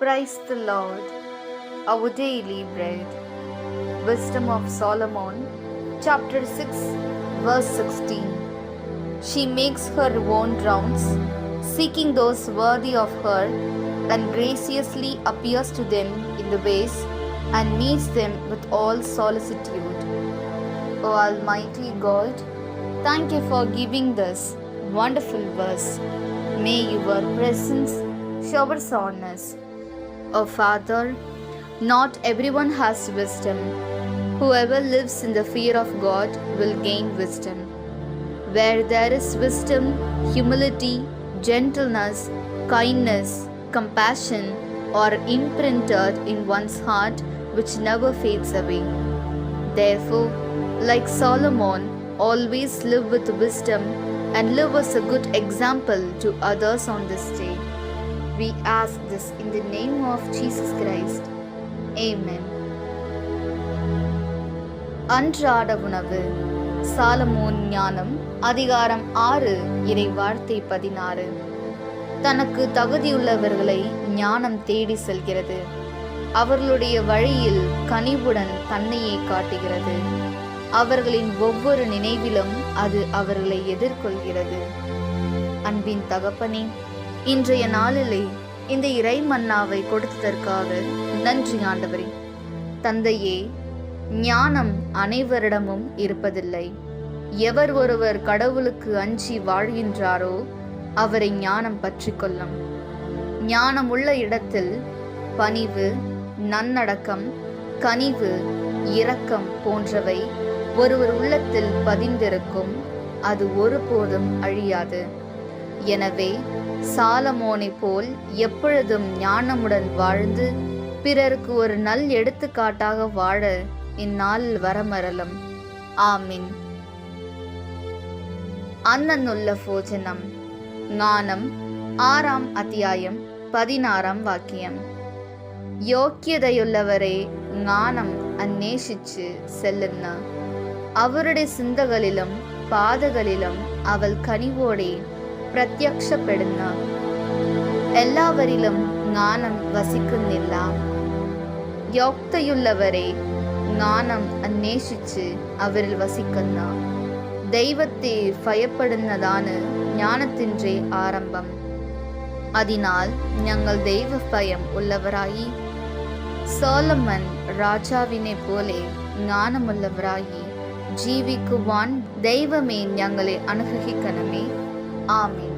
Praise the Lord, our daily bread. Wisdom of Solomon, chapter 6, verse 16. She makes her own rounds, seeking those worthy of her, and graciously appears to them in the ways, and meets them with all solicitude. O Almighty God, thank you for giving this wonderful verse. May your presence showers on us. O Father, not everyone has wisdom. Whoever lives in the fear of God will gain wisdom. Where there is wisdom, humility, gentleness, kindness, compassion are imprinted in one's heart, which never fades away. Therefore, like Solomon, always live with wisdom and live as a good example to others on this day. We ask this in the name of Jesus Christ. Amen. அன்றாட உணவு. Solomon ஞானம் அதிகாரம் 6 இறை வார்த்தை 16. தனக்கு தகுதியுள்ளவர்களை ஞானம் தேடி செல்கிறது. அவர்களுடைய வழியில் கனிவுடன் தன்னையே காட்டுகிறது. அவர்களின் ஒவ்வொரு நினைவிலும் அது அவர்களை எதிர்கொள்கிறது. அன்பின் தகப்பனே, இன்றைய நாளிலே இந்த இறை மன்னாவை கொடுத்ததற்காக நன்றி ஆண்டவரே. தந்தையே, ஞானம் அனைவரிடமும் இருப்பதில்லை. எவர் ஒருவர் கடவுளுக்கு அஞ்சி வாழ்கின்றாரோ அவரை ஞானம் பற்றி கொள்ளும். ஞானம் உள்ள இடத்தில் பணிவு, நன்னடக்கம், கனிவு, இரக்கம் போன்றவை ஒருவர் உள்ளத்தில் பதிந்திருக்கும். அது ஒருபோதும் அழியாது. எனவே சாலமோனை போல் எப்பொழுதும் ஞானமுடன் வாழ்ந்து பிறருக்கு ஒரு நல் எடுத்துக்காட்டாக வாழ இந்நாளில் வரமரலும். ஆமீன். அன்னன்னுள்ள போஜனம். ஞானம் 6ஆம் அத்தியாயம் 16ஆம் வாக்கியம். யோக்கியதையுள்ளவரே ஞானம் அந்நேஷிச்சு செல்லுന്ന. அவருடைய சிந்தகளிலும் பாதகளிலும் அவள் கனிவோடே പ്രത്യക്ഷപ്പെടുന്ന. എല്ലാവരിലും ജ്ഞാനം വസിക്കുന്നില്ല. യോക്തയുള്ളവരെ ജ്ഞാനം അന്വേഷിച്ച് അവരിൽ വസിക്കുന്ന. ദൈവത്തെ ഭയപ്പെടുന്നതാണ് ജ്ഞാനത്തിൻ്റെ ആരംഭം. അതിനാൽ ഞങ്ങൾ ദൈവഭയം ഉള്ളവരായി സോളമൻ രാജാവിനെ പോലെ ജ്ഞാനമുള്ളവരായി ജീവിക്കുവാൻ ദൈവമേ ഞങ്ങളെ അനുഗ്രഹിക്കണമേ. ആമീൻ.